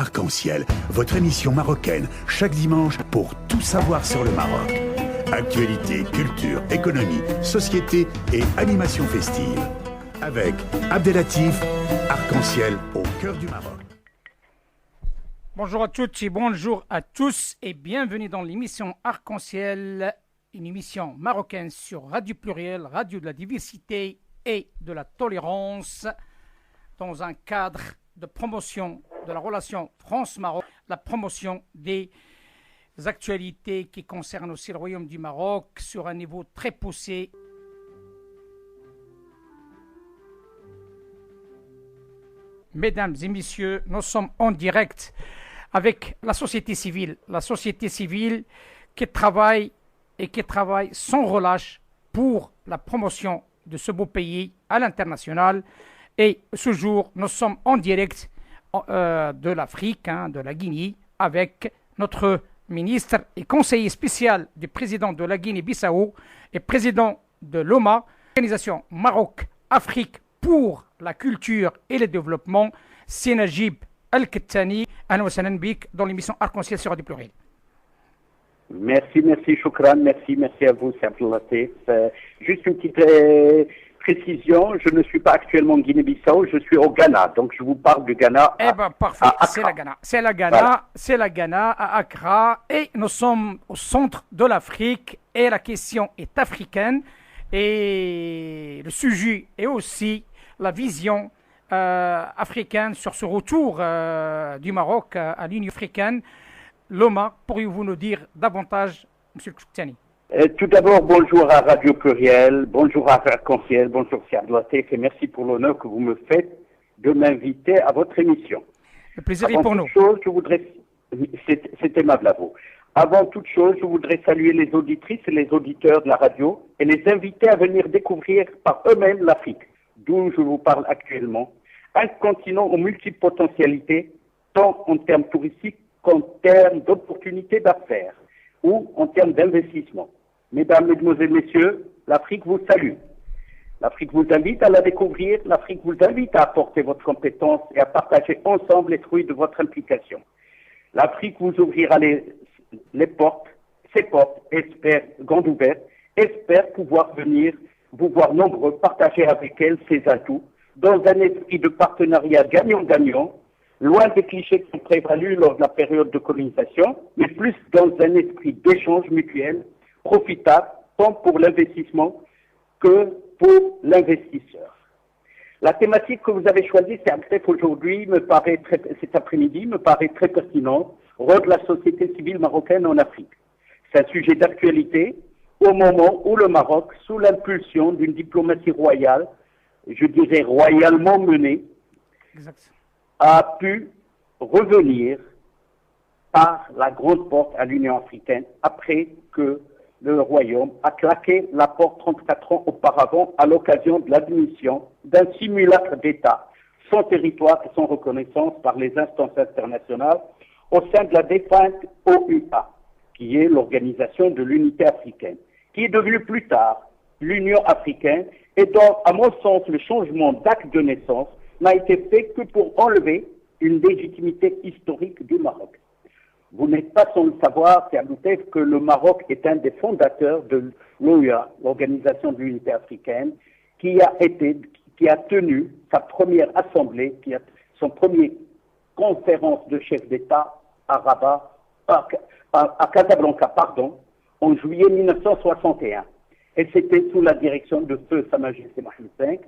Arc-en-Ciel, votre émission marocaine, chaque dimanche pour tout savoir sur le Maroc. Actualité, culture, économie, société et animation festive. Avec Abdelatif, Arc-en-Ciel au cœur du Maroc. Bonjour à toutes et bonjour à tous et bienvenue dans l'émission Arc-en-Ciel, une émission marocaine sur Radio Pluriel, Radio de la diversité et de la tolérance, dans un cadre de promotion de la relation France-Maroc, la promotion des actualités qui concernent aussi le Royaume du Maroc sur un niveau très poussé. Mesdames et messieurs, nous sommes en direct avec la société civile qui travaille sans relâche pour la promotion de ce beau pays à l'international. Et ce jour, nous sommes en direct de l'Afrique, de la Guinée, avec notre ministre et conseiller spécial du président de la Guinée-Bissau et président de l'OMA, l'organisation Maroc-Afrique pour la culture et le développement, Sénajib Al-Kettani. Ahlan wa sahlan bik dans l'émission Arc-en-Ciel sur Radio Pluriel. Merci, Choukran, merci à vous, c'est Abdelatif. Juste une petite précision, je ne suis pas actuellement en Guinée-Bissau, je suis au Ghana, donc je vous parle du Ghana. Parfait, c'est la Ghana à Accra, et nous sommes au centre de l'Afrique, et la question est africaine, et le sujet est aussi la vision africaine sur ce retour du Maroc à l'Union africaine. Loma, pourriez-vous nous dire davantage, M. Kettani? Tout d'abord, bonjour à Radio Pluriel, bonjour à Arc-en-Ciel, bonjour à Abdelatif, et merci pour l'honneur que vous me faites de m'inviter à votre émission. Le plaisir est pour nous. C'est aimable à vous. Avant toute chose, je voudrais saluer les auditrices et les auditeurs de la radio et les inviter à venir découvrir par eux-mêmes l'Afrique, d'où je vous parle actuellement. Un continent aux multiples potentialités, tant en termes touristiques qu'en termes d'opportunités d'affaires ou en termes d'investissement. Mesdames, Mesdemoiselles, Messieurs, l'Afrique vous salue. L'Afrique vous invite à la découvrir, l'Afrique vous invite à apporter votre compétence et à partager ensemble les fruits de votre implication. L'Afrique vous ouvrira ses portes, espère, grandes ouvertes, espère pouvoir venir vous voir nombreux, partager avec elle ses atouts, dans un esprit de partenariat gagnant-gagnant, loin des clichés qui ont prévalu lors de la période de colonisation, mais plus dans un esprit d'échange mutuel, profitable tant pour l'investissement que pour l'investisseur. La thématique que vous avez choisie, c'est Abdelatif aujourd'hui, cet après-midi, me paraît très pertinente, rôle de la société civile marocaine en Afrique. C'est un sujet d'actualité au moment où le Maroc, sous l'impulsion d'une diplomatie royale, je dirais royalement menée, a pu revenir par la grande porte à l'Union africaine après que le Royaume a claqué la porte 34 ans auparavant à l'occasion de l'admission d'un simulacre d'État sans territoire et sans reconnaissance par les instances internationales au sein de la défunte OUA, qui est l'Organisation de l'Unité africaine, qui est devenue plus tard l'Union africaine et dont, à mon sens, le changement d'acte de naissance n'a été fait que pour enlever une légitimité historique du Maroc. Vous n'êtes pas sans le savoir, c'est Abdelatif, que le Maroc est un des fondateurs de l'OUA, l'Organisation de l'Unité africaine, qui a tenu sa première assemblée, son premier conférence de chefs d'État à Rabat, à Casablanca, en juillet 1961. Et c'était sous la direction de feu Sa Majesté Mohamed V,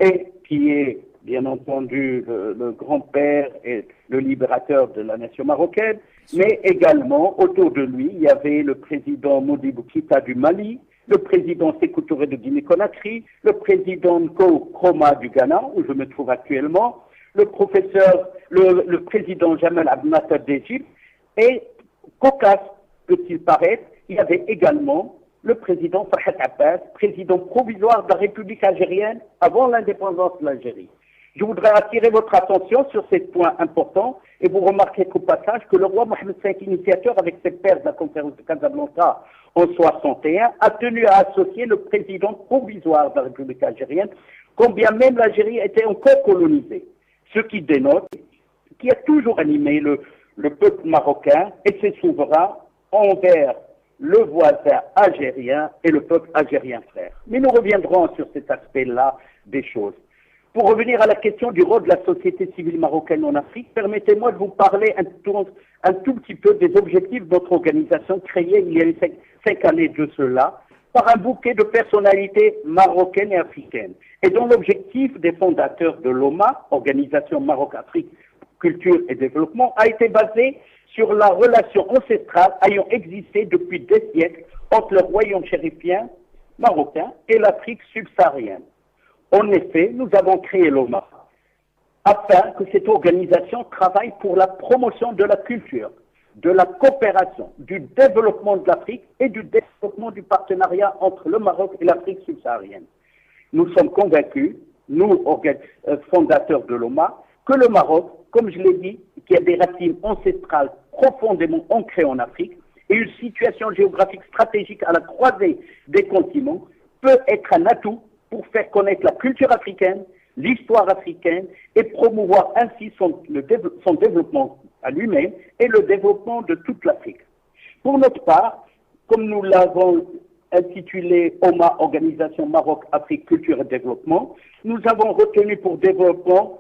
et qui est bien entendu le grand-père et le libérateur de la nation marocaine, mais également autour de lui, il y avait le président Modibo Keïta du Mali, le président Sékou Touré de Guinée-Conakry, le président Nkrumah du Ghana, où je me trouve actuellement, le président Jamal Abdel Nasser d'Égypte, et cocasse, peut-il paraître, il y avait également le président Farhat Abbas, président provisoire de la République algérienne avant l'indépendance de l'Algérie. Je voudrais attirer votre attention sur ces points importants et vous remarquez qu'au passage que le roi Mohamed V, initiateur avec ses pairs de la conférence de Casablanca en 61, a tenu à associer le président provisoire de la République algérienne, quand bien même l'Algérie était encore colonisée. Ce qui dénote qui a toujours animé le peuple marocain et ses souverains envers le voisin algérien et le peuple algérien frère. Mais nous reviendrons sur cet aspect-là des choses. Pour revenir à la question du rôle de la société civile marocaine en Afrique, permettez-moi de vous parler un tout petit peu des objectifs de notre organisation créée il y a 5 années de cela, par un bouquet de personnalités marocaines et africaines, et dont l'objectif des fondateurs de l'OMA, Organisation Maroc-Afrique, Culture et Développement, a été basé sur la relation ancestrale ayant existé depuis des siècles entre le royaume chérifien marocain et l'Afrique subsaharienne. En effet, nous avons créé l'OMA afin que cette organisation travaille pour la promotion de la culture, de la coopération, du développement de l'Afrique et du développement du partenariat entre le Maroc et l'Afrique subsaharienne. Nous sommes convaincus, nous, fondateurs de l'OMA, que le Maroc, comme je l'ai dit, qui a des racines ancestrales profondément ancrées en Afrique et une situation géographique stratégique à la croisée des continents, peut être un atout pour faire connaître la culture africaine, l'histoire africaine et promouvoir ainsi son développement à lui-même et le développement de toute l'Afrique. Pour notre part, comme nous l'avons intitulé OMA, Organisation Maroc-Afrique Culture et Développement, nous avons retenu pour développement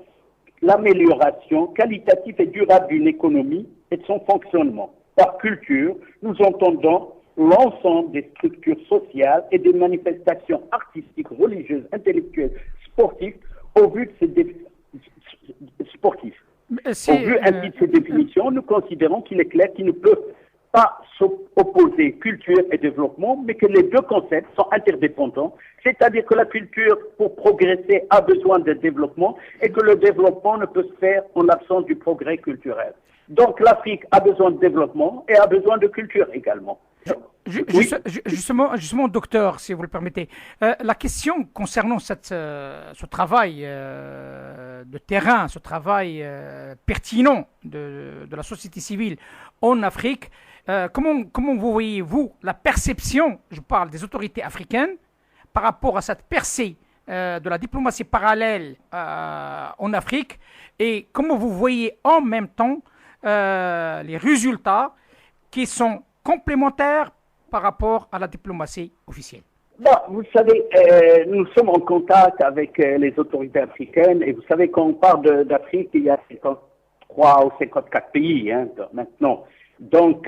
l'amélioration qualitative et durable d'une économie et de son fonctionnement. Par culture, nous entendons l'ensemble des structures sociales et des manifestations artistiques, religieuses, intellectuelles, sportives, au vu de ces sportifs. Au vu ainsi de ces définitions, nous considérons qu'il est clair qu'ils ne peuvent pas s'opposer culture et développement, mais que les deux concepts sont interdépendants, c'est-à-dire que la culture, pour progresser, a besoin de développement et que le développement ne peut se faire en l'absence du progrès culturel. Donc l'Afrique a besoin de développement et a besoin de culture également. Justement, docteur, si vous le permettez, la question concernant ce travail de terrain, ce travail pertinent de la société civile en Afrique, comment vous voyez-vous la perception, je parle des autorités africaines, par rapport à cette percée de la diplomatie parallèle en Afrique, et comment vous voyez en même temps les résultats qui sont complémentaires par rapport à la diplomatie officielle? Bon, vous savez, nous sommes en contact avec les autorités africaines et vous savez quand on parle d'Afrique, il y a 53 ou 54 pays maintenant. Donc,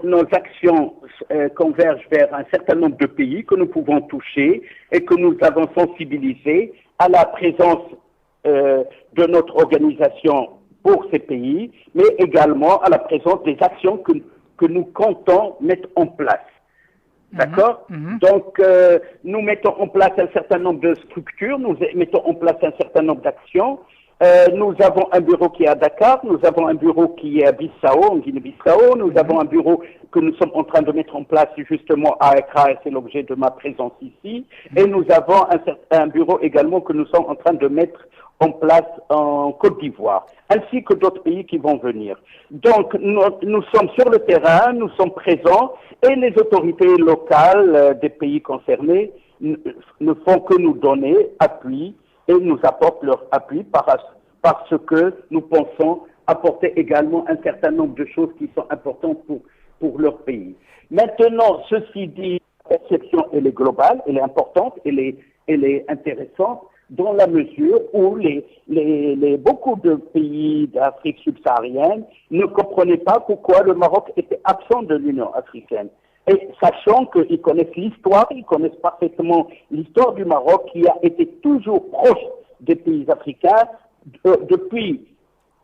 nos actions convergent vers un certain nombre de pays que nous pouvons toucher et que nous avons sensibilisés à la présence de notre organisation pour ces pays, mais également à la présence des actions que nous comptons mettre en place. D'accord? Donc, nous mettons en place un certain nombre de structures, nous mettons en place un certain nombre d'actions. Nous avons un bureau qui est à Dakar, nous avons un bureau qui est à Bissau, en Guinée-Bissau, nous avons un bureau que nous sommes en train de mettre en place justement à Accra, et c'est l'objet de ma présence ici, et nous avons un bureau également que nous sommes en train de mettre en place en Côte d'Ivoire, ainsi que d'autres pays qui vont venir. Donc, nous sommes sur le terrain, nous sommes présents, et les autorités locales des pays concernés ne font que nous donner appui et nous apportent leur appui parce que nous pensons apporter également un certain nombre de choses qui sont importantes pour leur pays. Maintenant, ceci dit, la perception, elle est globale, elle est importante, elle est intéressante, dans la mesure où beaucoup de pays d'Afrique subsaharienne ne comprenaient pas pourquoi le Maroc était absent de l'Union africaine. Et sachant qu'ils connaissent l'histoire, ils connaissent parfaitement l'histoire du Maroc qui a été toujours proche des pays africains depuis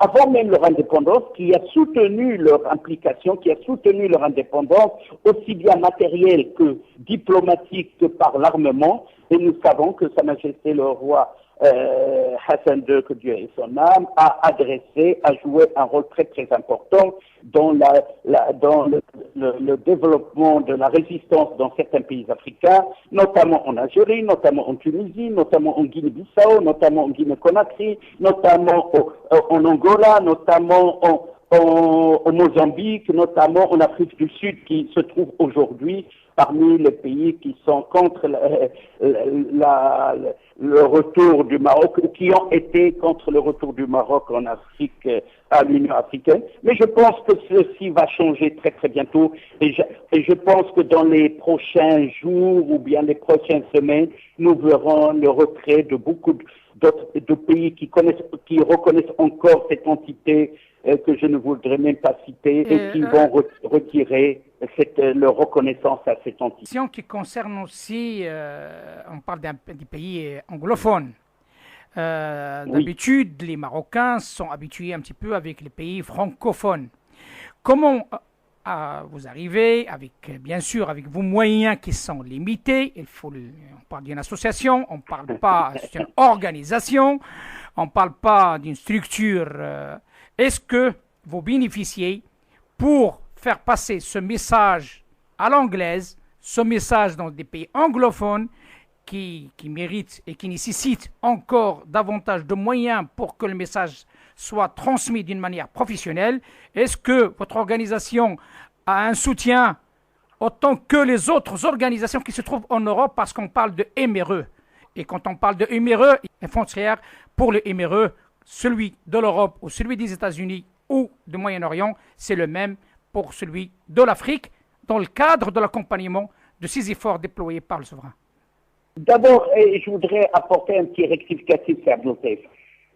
avant même leur indépendance, qui a soutenu leur implication, qui a soutenu leur indépendance, aussi bien matérielle que diplomatique que par l'armement. Et nous savons que Sa Majesté le roi Hassan II, que Dieu ait son âme, a joué un rôle très très important dans le développement de la résistance dans certains pays africains, notamment en Algérie, notamment en Tunisie, notamment en Guinée-Bissau, notamment en Guinée-Conakry, notamment en Angola, notamment au Mozambique, notamment en Afrique du Sud, qui se trouve aujourd'hui parmi les pays qui sont contre le retour du Maroc ou qui ont été contre le retour du Maroc en Afrique à l'Union africaine. Mais je pense que ceci va changer très très bientôt et je pense que dans les prochains jours ou bien les prochaines semaines, nous verrons le retrait de beaucoup de pays qui reconnaissent encore cette entité que je ne voudrais même pas citer et qui vont retirer leur reconnaissance à cette entité. Qui concerne aussi, on parle des pays anglophones. D'habitude, les Marocains sont habitués un petit peu avec les pays francophones. Comment vous arrivez, bien sûr, avec vos moyens qui sont limités, on parle d'une association, on ne parle pas d'une organisation, on ne parle pas d'une structure. Est-ce que vous bénéficiez pour faire passer ce message à l'anglaise, ce message dans des pays anglophones qui méritent et qui nécessitent encore davantage de moyens pour que le message soit transmis d'une manière professionnelle? Est-ce que votre organisation a un soutien autant que les autres organisations qui se trouvent en Europe, parce qu'on parle de MRE? Et quand on parle de MRE, les frontières pour le MRE, celui de l'Europe ou celui des États-Unis ou du Moyen-Orient, c'est le même pour celui de l'Afrique, dans le cadre de l'accompagnement de ces efforts déployés par le souverain. D'abord, je voudrais apporter un petit rectificatif, Abdeltef.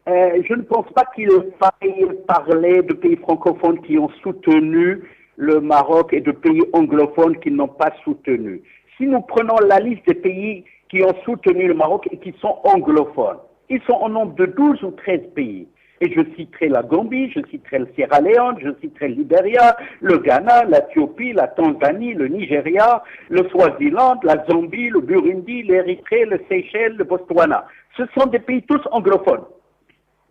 Je ne pense pas qu'il faille parler de pays francophones qui ont soutenu le Maroc et de pays anglophones qui n'ont pas soutenu. Si nous prenons la liste des pays qui ont soutenu le Maroc et qui sont anglophones, ils sont au nombre de 12 ou 13 pays. Et je citerai la Gambie, je citerai le Sierra Leone, je citerai le Libéria, le Ghana, l'Éthiopie, la Tanzanie, le Nigeria, le Swaziland, la Zambie, le Burundi, l'Érythrée, le Seychelles, le Botswana. Ce sont des pays tous anglophones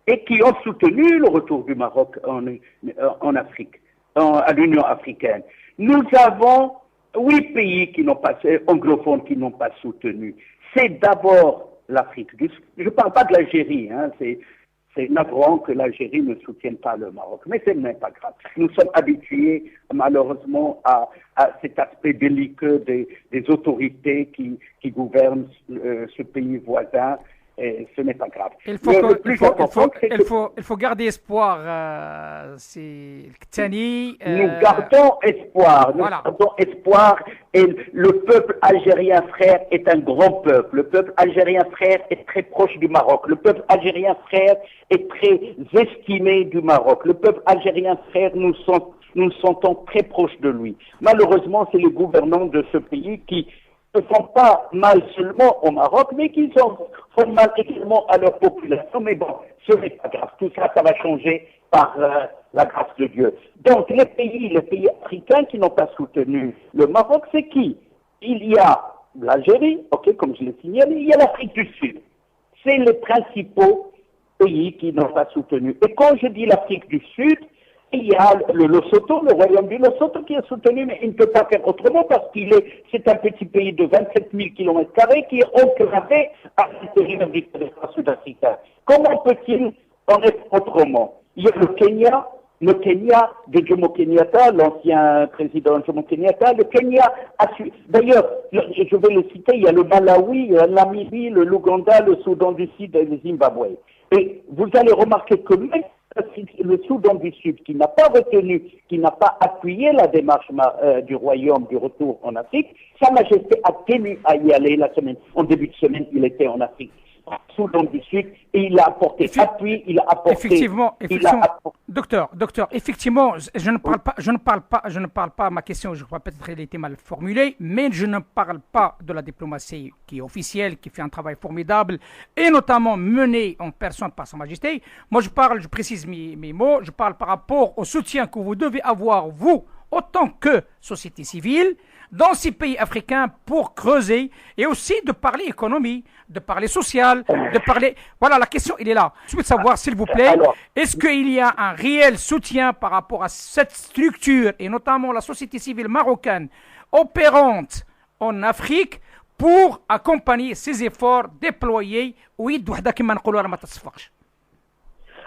et qui ont soutenu le retour du Maroc en Afrique, à l'Union africaine. Nous avons 8 pays anglophones qui n'ont pas soutenu. C'est d'abord l'Afrique du Sud. Je ne parle pas de l'Algérie, c'est navrant que l'Algérie ne soutienne pas le Maroc, mais ce n'est pas grave. Nous sommes habitués malheureusement à cet aspect délicat des autorités qui gouvernent ce pays voisin. Et ce n'est pas grave. Il faut garder espoir. Nous gardons espoir. Voilà. Nous gardons espoir. Et le peuple algérien frère est un grand peuple. Le peuple algérien frère est très proche du Maroc. Le peuple algérien frère est très estimé du Maroc. Le peuple algérien frère, nous nous sentons très proches de lui. Malheureusement, c'est les gouvernants de ce pays qui ne font pas mal seulement au Maroc, mais qu'ils font mal également à leur population. Mais bon, ce n'est pas grave. Tout ça, ça va changer par la grâce de Dieu. Donc, les pays africains qui n'ont pas soutenu le Maroc, c'est qui? Il y a l'Algérie, comme je l'ai signalé, il y a l'Afrique du Sud. C'est les principaux pays qui n'ont pas soutenu. Et quand je dis l'Afrique du Sud, il y a le Lesotho, le royaume du Lesotho qui a soutenu, mais il ne peut pas faire autrement parce c'est un petit pays de 27 000 km² qui est enclavé à l'intérieur du territoire sud-africain. Comment peut-il en être autrement? Il y a le Kenya de Jomo Kenyatta, l'ancien président Jomo Kenyatta. Le Kenya a su. D'ailleurs, je vais le citer, il y a le Malawi, la Namibie, l'Ouganda, le Soudan du Sud et le Zimbabwe. Et vous allez remarquer que même le Soudan du Sud, qui n'a pas retenu, qui n'a pas appuyé la démarche du royaume du retour en Afrique, Sa Majesté a tenu à y aller en début de semaine, il était en Afrique. Soudan du Sud, et il a apporté appui, il a apporté... Effectivement, docteur, effectivement, je ne parle pas, ma question, je crois peut-être qu'elle était mal formulée, mais je ne parle pas de la diplomatie qui est officielle, qui fait un travail formidable, et notamment menée en personne par Sa Majesté. Moi, je précise mes mots, je parle par rapport au soutien que vous devez avoir, vous, autant que société civile, dans ces pays africains pour creuser et aussi de parler économie, de parler social, de parler... Voilà, la question, elle est là. Je veux savoir, s'il vous plaît, est-ce qu'il y a un réel soutien par rapport à cette structure et notamment la société civile marocaine opérante en Afrique pour accompagner ces efforts déployés? Oui,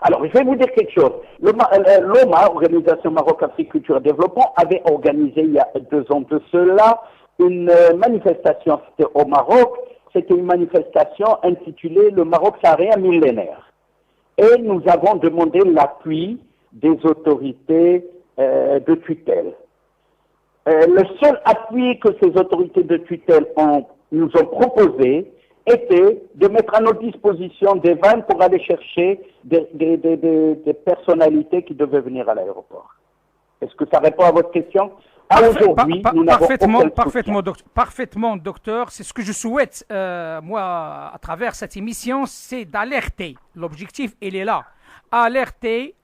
alors, je vais vous dire quelque chose. L'OMA, Organisation Maroc Afrique Culture et Développement, avait organisé il y a 2 ans de cela une manifestation, c'était au Maroc, c'était une manifestation intitulée Le Maroc saharien millénaire. Et nous avons demandé l'appui des autorités de tutelle. Le seul appui que ces autorités de tutelle nous ont proposé était de mettre à notre disposition des vannes pour aller chercher des personnalités qui devaient venir à l'aéroport. Est-ce que ça répond à votre question? Aujourd'hui, nous n'avons parfaitement, docteur. C'est ce que je souhaite, moi, à travers cette émission, c'est d'alerter. L'objectif, il est là. Alerter,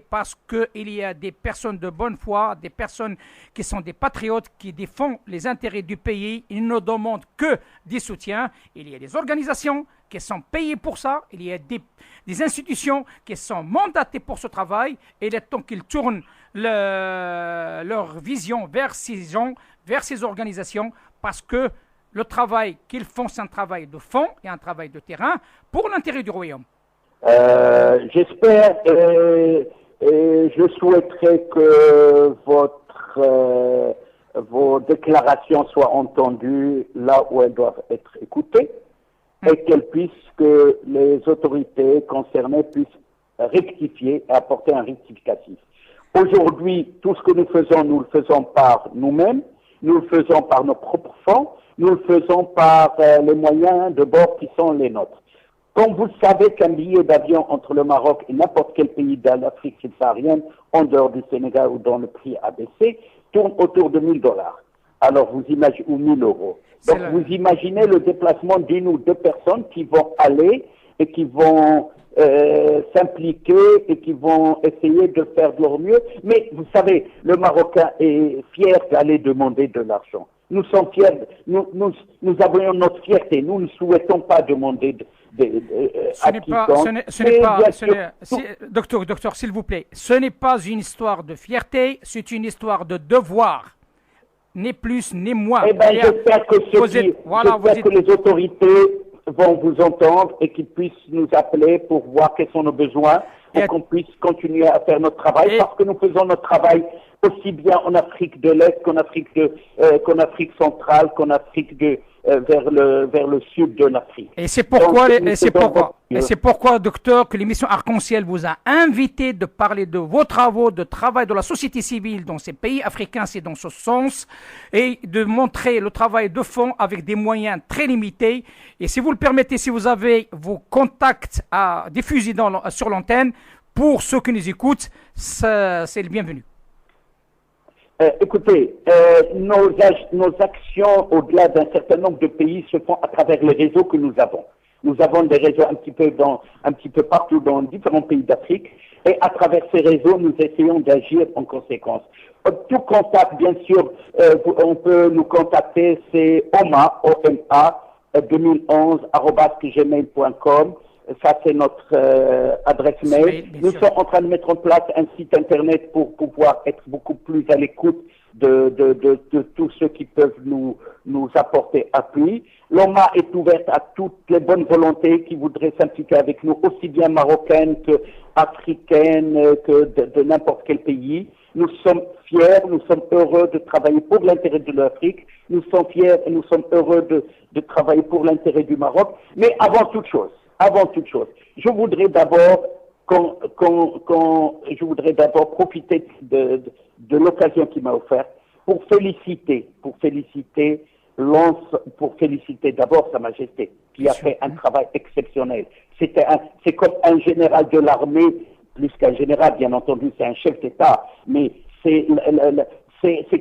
parce qu'il y a des personnes de bonne foi, des personnes qui sont des patriotes, qui défendent les intérêts du pays. Ils ne demandent que des soutiens. Il y a des organisations qui sont payées pour ça. Il y a des institutions qui sont mandatées pour ce travail. Et il est temps qu'ils tournent leur vision vers ces gens, vers ces organisations, parce que le travail qu'ils font, c'est un travail de fond et un travail de terrain pour l'intérêt du royaume. J'espère et je souhaiterais que vos déclarations soient entendues là où elles doivent être écoutées et que les autorités concernées puissent rectifier et apporter un rectificatif. Aujourd'hui, tout ce que nous le faisons par nous-mêmes, nous le faisons par nos propres fonds, nous le faisons par les moyens de bord qui sont les nôtres. Comme vous savez qu'un billet d'avion entre le Maroc et n'importe quel pays de l'Afrique subsaharienne, en dehors du Sénégal ou dont le prix a baissé, tourne autour de $1000. Alors vous imaginez, ou 1000 euros. Donc vous imaginez le déplacement d'une ou deux personnes qui vont aller et qui vont s'impliquer et qui vont essayer de faire de leur mieux. Mais vous savez, le Marocain est fier d'aller demander de l'argent. Nous sommes fiers, nous avons notre fierté. Nous ne souhaitons pas demander Docteur, s'il vous plaît, ce n'est pas une histoire de fierté, c'est une histoire de devoir. Ni plus, ni moins. Eh bien, j'espère que les autorités vont vous entendre et qu'ils puissent nous appeler pour voir quels sont nos besoins, pour qu'on puisse continuer à faire notre travail, parce que nous faisons notre travail aussi bien en Afrique de l'Est qu'en Afrique centrale, qu'en Afrique vers le sud de l'Afrique. Et c'est pourquoi, docteur, que l'émission Arc-en-Ciel vous a invité de parler de vos travaux, de travail de la société civile dans ces pays africains, c'est dans ce sens, et de montrer le travail de fond avec des moyens très limités. Et si vous le permettez, si vous avez vos contacts à diffuser sur l'antenne, pour ceux qui nous écoutent, c'est le bienvenu. Écoutez, nos actions au-delà d'un certain nombre de pays se font à travers les réseaux que nous avons. Nous avons des réseaux un petit peu partout dans différents pays d'Afrique, et à travers ces réseaux, nous essayons d'agir en conséquence. Tout contact, bien sûr, on peut nous contacter, c'est OMA 2011@gmail.com. Ça, c'est notre adresse mail. Nous sommes en train de mettre en place un site internet pour pouvoir être beaucoup plus à l'écoute de tous ceux qui peuvent nous apporter appui. L'OMA est ouverte à toutes les bonnes volontés qui voudraient s'impliquer avec nous, aussi bien marocaines que africaines, que de n'importe quel pays. Nous sommes fiers, nous sommes heureux de travailler pour l'intérêt de l'Afrique. Nous sommes fiers et nous sommes heureux de travailler pour l'intérêt du Maroc. Mais avant toute chose, je voudrais d'abord profiter de l'occasion qui m'a offerte pour féliciter d'abord Sa Majesté, qui a fait un travail exceptionnel. C'est comme un général de l'armée, plus qu'un général, bien entendu, c'est un chef d'État, mais c'est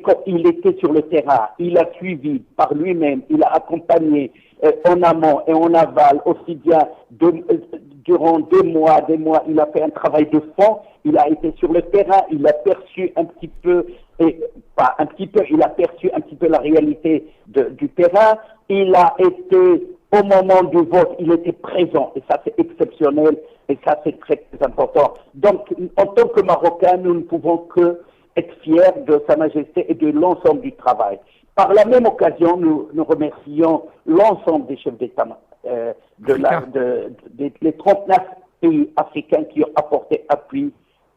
comme il était sur le terrain, il a suivi par lui-même, il a accompagné en amont et en aval, aussi bien durant des mois, il a fait un travail de fond, il a été sur le terrain, il a perçu il a perçu un petit peu la réalité du terrain, il a été, au moment du vote, il était présent, et ça c'est exceptionnel, et ça c'est très, très important. Donc, en tant que Marocains, nous ne pouvons que être fiers de Sa Majesté et de l'ensemble du travail. Par la même occasion, nous remercions l'ensemble des chefs d'État des 39 pays africains qui ont apporté appui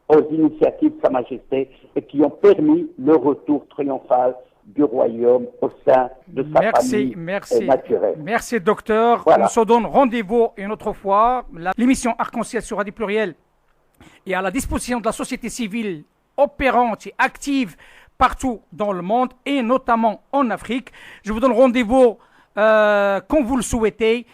aux initiatives de Sa Majesté et qui ont permis le retour triomphal du royaume au sein de sa famille naturelle. Merci, docteur. Voilà. On se donne rendez-vous une autre fois. L'émission Arc-en-Ciel sur Radio Pluriel est à la disposition de la société civile opérante et active partout dans le monde et notamment en Afrique. Je vous donne rendez-vous quand vous le souhaitez.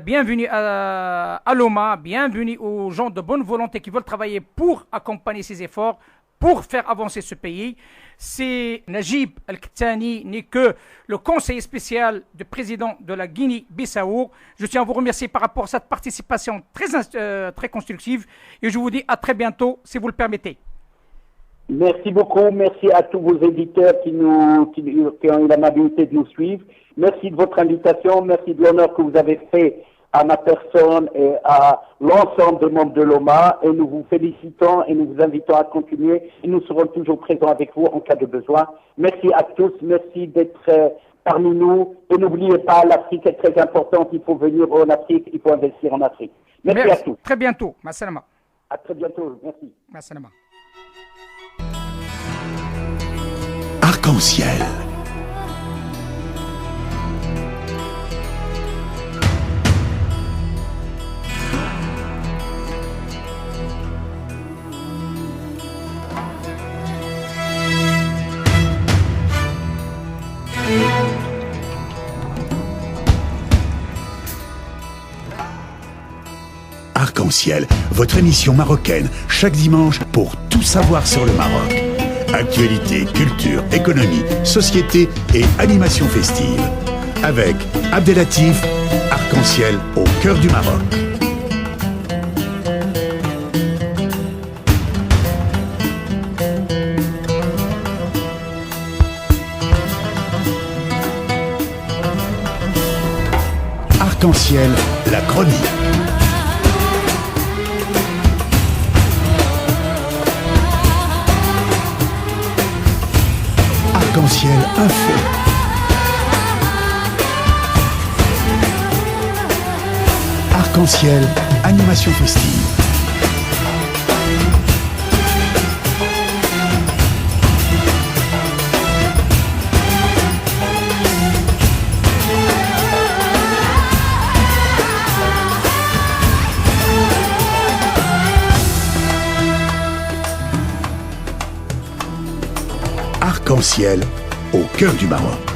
Bienvenue à Loma, bienvenue aux gens de bonne volonté qui veulent travailler pour accompagner ces efforts, pour faire avancer ce pays. C'est Najib El-Ktani, n'est que le conseiller spécial du président de la Guinée-Bissau. Je tiens à vous remercier par rapport à cette participation très constructive et je vous dis à très bientôt si vous le permettez. Merci beaucoup, merci à tous vos éditeurs qui ont eu l'amabilité de nous suivre. Merci de votre invitation, merci de l'honneur que vous avez fait à ma personne et à l'ensemble des membres de l'OMA, et nous vous félicitons et nous vous invitons à continuer et nous serons toujours présents avec vous en cas de besoin. Merci à tous, merci d'être parmi nous et n'oubliez pas, l'Afrique est très importante, il faut venir en Afrique, il faut investir en Afrique. Merci à tous. Très bientôt, Massalama. À très bientôt, merci. Massalama. Arc-en-ciel. Arc-en-ciel, votre émission marocaine, chaque dimanche pour tout savoir sur le Maroc. Actualité, culture, économie, société et animation festive. Avec Abdelatif, Arc-en-ciel au cœur du Maroc. Arc-en-ciel, la chronique. Arc-en-ciel info. Arc-en-ciel animation festive. Arc-en-ciel au cœur du Maroc.